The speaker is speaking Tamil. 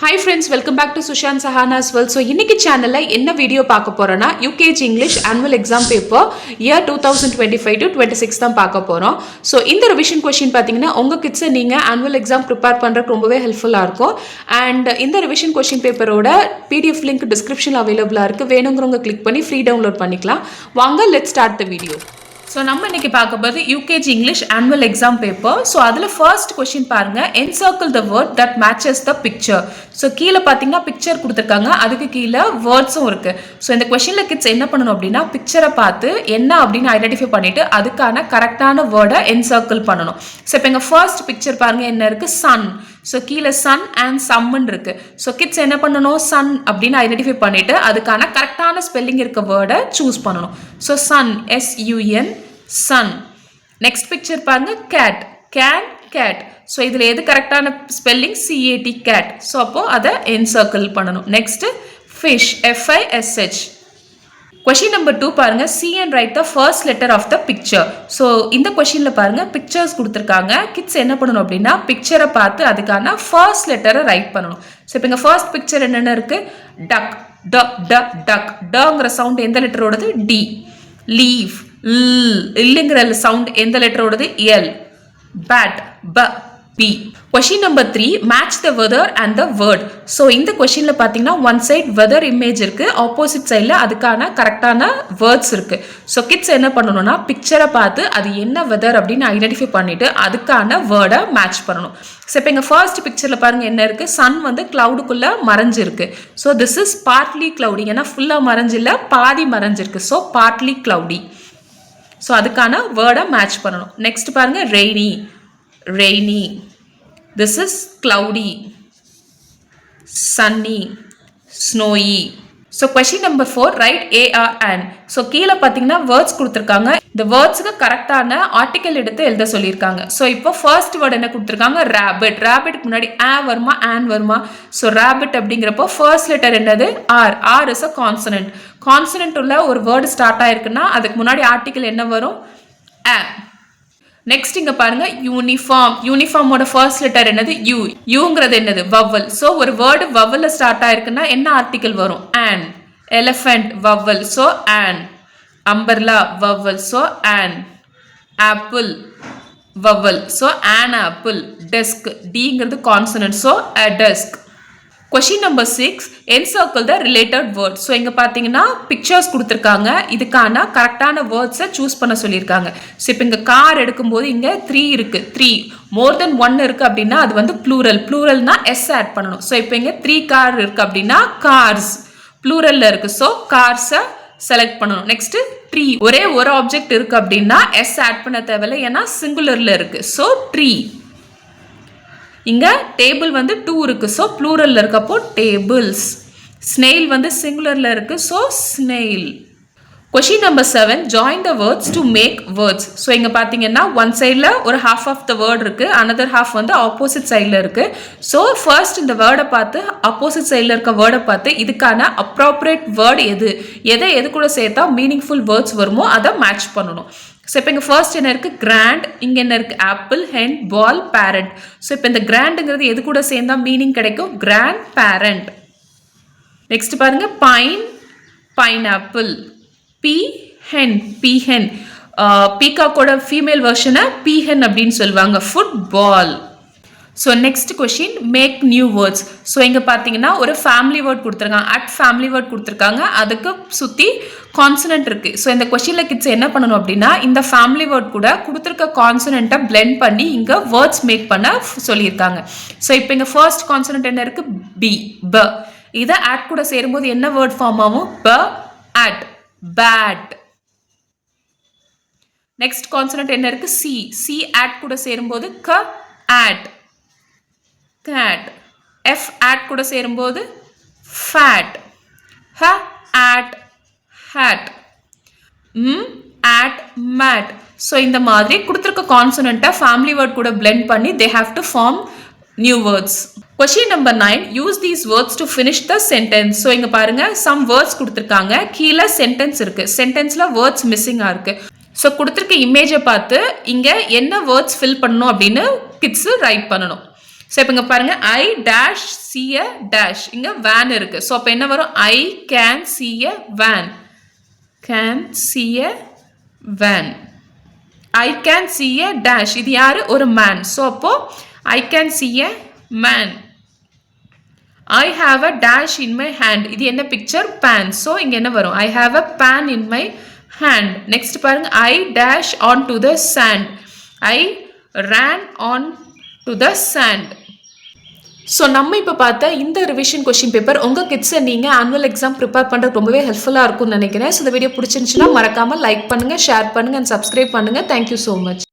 Hi friends, welcome back to Sushan Sahana's World. So இன்னைக்கு சேனல்ல என்ன வீடியோ பார்க்க போறோம்னா UKG English annual exam paper year 2025 to 26 தான் பார்க்க போறோம். So இந்த ரிவிஷன் क्वेश्चन பாத்தீங்கன்னா உங்க கிட்ஸ் நீங்க annual exam prepare பண்றதுக்கு ரொம்பவே ஹெல்ப்ஃபுல்லா இருக்கும். And இந்த ரிவிஷன் क्वेश्चन பேப்பரோட PDF link descriptionல அவைலபிளா இருக்கு. வேணும்ங்கறவங்க click பண்ணி free download பண்ணிக்கலாம். வாங்க let's start the video. So நம்ம இன்னைக்கு பார்க்க போது UKG English annual exam paper. So அதில் ஃபர்ஸ்ட் கொஸ்டின் பாருங்க, encircle the word that matches the picture. So கீழே பார்த்தீங்கன்னா பிக்சர் கொடுத்துருக்காங்க, அதுக்கு கீழே வேர்ட்ஸும் இருக்கு. ஸோ இந்த கொஸ்டினில் கிட்ஸ் என்ன பண்ணணும் அப்படின்னா பிக்சரை பார்த்து என்ன அப்படின்னு ஐடென்டிஃபை பண்ணிட்டு அதுக்கான கரெக்டான வேர்டை என்சர்க்கிள் பண்ணணும். ஸோ இப்போ எங்கள் ஃபர்ஸ்ட் பிக்சர் பாருங்க, என்ன இருக்கு, சன். ஸோ கீழே சன் அண்ட் சம்முன்னு இருக்கு. ஸோ கிட்ஸ் என்ன பண்ணணும், சன் அப்படின்னு ஐடென்டிஃபை பண்ணிட்டு அதுக்கான கரெக்டான ஸ்பெல்லிங் இருக்க வேர்டை சூஸ் பண்ணணும். So sun, SUN, sun. Next picture பாருங்க, கேட், கேட். ஸோ இதில் எது கரெக்டான ஸ்பெல்லிங், CAT, கேட். ஸோ அப்போ அதை என்சர்க்கிள் பண்ணணும். Next fish, FISH. Question number 2 பாருங்க, see and write the first letter of the picture. So இந்த கொஸ்டின்ல பாருங்க பிக்சர்ஸ் கொடுத்துருக்காங்க. கிட்ஸ் என்ன பண்ணணும் அப்படின்னா பிக்சரை பார்த்து அதுக்கான ஃபர்ஸ்ட் லெட்டரை ரைட் பண்ணணும். ஸோ இப்போ இங்கே ஃபர்ஸ்ட் பிக்சர் என்னென்ன இருக்கு, டக், டக். டங்கிற சவுண்ட் எந்த லெட்டரோடது, D. லீவ், இல்லைங்கிற சவுண்ட் எந்த லெட்டரோடது, L. Bat, B. Question number 3, match the weather and the word. So இந்த கொஸ்டின்ல பார்த்தீங்கன்னா ஒன் சைட் வெதர் இமேஜ் இருக்கு, ஆப்போசிட் சைடில் அதுக்கான கரெக்டான வேர்ட்ஸ் இருக்கு. ஸோ கிட்ஸ் என்ன பண்ணணும்னா பிக்சரை பார்த்து அது என்ன வெதர் அப்படின்னு ஐடென்டிஃபை பண்ணிட்டு அதுக்கான வேர்டை மேட்ச் பண்ணணும். ஸோ இப்போ எங்கள் ஃபர்ஸ்ட் பிக்சரில் பாருங்க என்ன இருக்கு, சன் வந்து கிளவுடுக்குள்ள மறைஞ்சிருக்கு. So this is partly cloudy, ஏன்னா ஃபுல்லாக மறைஞ்சில்ல, பாதி மறைஞ்சிருக்கு. So partly cloudy. ஸோ அதுக்கான வேர்டை மேட்ச் பண்ணணும். நெக்ஸ்ட் பாருங்க, rainy. This is cloudy, sunny, snowy. So question number 4, write A or an. So கீழே பார்த்தீங்கன்னா வேர்ட்ஸ் கொடுத்துருக்காங்க. இந்த வேர்ட்ஸுக்கு கரெக்டான ஆர்டிக்கல் எடுத்து எழுத சொல்லியிருக்காங்க. ஸோ இப்போ ஃபர்ஸ்ட் வேர்ட் என்ன கொடுத்துருக்காங்க, ரேபிட். ரேபிட்க்கு முன்னாடி வருமா, ஆன் வருமா? ஸோ ரேபிட் அப்படிங்கிறப்போ ஃபர்ஸ்ட் லெட்டர் என்னது, R is a consonant. Consonant உள்ள ஒரு வேர்டு ஸ்டார்ட் ஆயிருக்குன்னா அதுக்கு முன்னாடி ஆர்டிக்கல் என்ன வரும், A. நெக்ஸ்ட் இங்க பாருங்க, யூனிஃபார்மோட ஃபர்ஸ்ட் லெட்டர் என்னது, யூங்கிறது என்னது, வவல். ஸோ ஒரு வேர்டு வவல்ல ஸ்டார்ட் ஆயிருக்குன்னா என்ன ஆர்டிக்கல் வரும், an. Elephant, vowel, so an. Umbrella, vowel, so an. Apple, vowel, so an apple. Desk, டிங்கிறது consonant, so a desk. Question number 6, encircle the related word. So இங்கே பார்த்தீங்கன்னா பிக்சர்ஸ் கொடுத்துருக்காங்க, இதுக்கான கரெக்டான வேர்ட்ஸை சூஸ் பண்ண சொல்லியிருக்காங்க. ஸோ இப்போ இங்கே கார் எடுக்கும்போது இங்கே 3 இருக்கு, 3 மோர் தென் 1 இருக்கு அப்படின்னா அது வந்து ப்ளூரல்னா S ஆட் பண்ணணும். ஸோ இப்போ இங்கே 3 கார் இருக்கு அப்படின்னா கார்ஸ் ப்ளூரல்ல இருக்கு. ஸோ கார்ஸை செலக்ட் பண்ணணும். நெக்ஸ்ட் ட்ரீ, ஒரே ஒரு ஆப்ஜெக்ட் இருக்கு அப்படின்னா S ஆட் பண்ண தேவையில்லை, ஏன்னா சிங்குலர்ல இருக்கு. So tree. இங்க டேபிள் வந்து 2 இருக்கு, ஸோ ப்ளூரல்ல இருக்கப்போ டேபிள்ஸ். ஸ்னெயில் வந்து சிங்குலர்ல இருக்கு, so snail. Question number 7, join the words to make words. So இங்க பாத்தீங்கன்னா ஒன் சைட்ல ஒரு ஹாஃப் ஆஃப் த வேர்ட் இருக்கு, அனதர் ஹாஃப் வந்து ஆப்போசிட் சைட்ல இருக்கு. ஸோ ஃபர்ஸ்ட் இந்த வேர்டை பார்த்து ஆப்போசிட் சைட்ல இருக்க வேர்டை பார்த்து இதுக்கான அப்ராப்ரியேட் வேர்ட் எது கூட சேர்த்தா மீனிங்ஃபுல் வேர்ட்ஸ் வருமோ அதை மேட்ச் பண்ணணும். ஸோ இப்போ இங்கே ஃபர்ஸ்ட் என்ன இருக்குது, கிராண்ட். இங்கே என்ன இருக்குது, apple, hen, ball, parent. So இப்போ இந்த கிராண்டுங்கிறது எது கூட சேர்ந்தா மீனிங் கிடைக்கும், கிராண்ட் பேரண்ட். நெக்ஸ்ட் பாருங்க, பைனாப்பிள். பீஹென், பீகாக்கோட ஃபீமேல் வெர்ஷனை பீஹென் அப்படின்னு சொல்லுவாங்க. Football. So next question, make new words. So இங்கே பார்த்தீங்கன்னா ஒரு ஃபேமிலி வேர்ட் கொடுத்துருக்காங்க, ஃபேமிலி வேர்ட் கொடுத்துருக்காங்க, அதுக்கு சுற்றி கான்சனன்ட் இருக்கு. ஸோ இந்த கொஸ்டினில் கிட்ஸ் என்ன பண்ணணும் அப்படின்னா இந்த ஃபேமிலி வேர்ட் கூட கொடுத்துருக்க கான்சனன்ட்டை பிளெண்ட் பண்ணி இங்கே வேர்ட்ஸ் மேக் பண்ண சொல்லியிருக்காங்க. ஸோ இப்போ இங்கே ஃபர்ஸ்ட் கான்சனன்ட் என்ன இருக்கு, ப. இதை ஆட் கூட சேரும்போது என்ன வேர்ட் ஃபார்ம் ஆகும், ஆட், பேட். நெக்ஸ்ட் கான்சனன்ட் என்ன இருக்கு, சி ஆட் கூட சேரும்போது ஆட், cat. F add கூட சேரும்போது fat. H add hat. At mat. So இந்த மாதிரி கொடுத்துருக்க கான்சனண்ட்டை ஃபேமிலி வேர்ட் கூட பிளெண்ட் பண்ணி they have to form new words. Question number 9, use these words to finish the sentence. So இங்க பாருங்க some words கொடுத்துருக்காங்க, கீழே சென்டென்ஸ் இருக்கு, சென்டென்ஸ்ல வேர்ட்ஸ் மிஸ்ஸிங்காக இருக்கு. ஸோ கொடுத்துருக்க இமேஜை பார்த்து இங்க என்ன வேர்ட்ஸ் ஃபில் பண்ணணும் அப்படின்னு கிட்ஸ் ரைட் பண்ணணும். ஸோ இப்போ இங்கே பாருங்கள் I dash see a dash, இங்கே வேன் இருக்குது. ஸோ அப்போ என்ன வரும்? I can see a van, can see a van. I can see a dash, இது யார்? ஒரு மேன். ஸோ அப்போ I can see a man. I have a dash in my hand, இது என்ன பிக்சர்? பேன். ஸோ இங்கே என்ன வரும்? I have a pen in my hand. Next பாருங்க, I dash on to the sand, I ran on to the sand. So நம்ம இப்போ பார்த்த இந்த ரிவிஷன் கொஸ்டின் பேப்பர் உங்கள் கிட்ஸை நீங்கள் ஆனுவல் எக்ஸாம் ப்ரிப்பேர் பண்ணுறது ரொம்பவே ஹெல்ப்ஃபுல்லாக இருக்கும்னு நினைக்கிறேன். ஸோ இந்த வீடியோ பிடிச்சிருந்துச்சுன்னா மறக்காமல் லைக் பண்ணுங்கள், ஷேர் பண்ணுங்கள் அண்ட் சப்ஸ்கிரைப் பண்ணுங்கள். Thank you so much.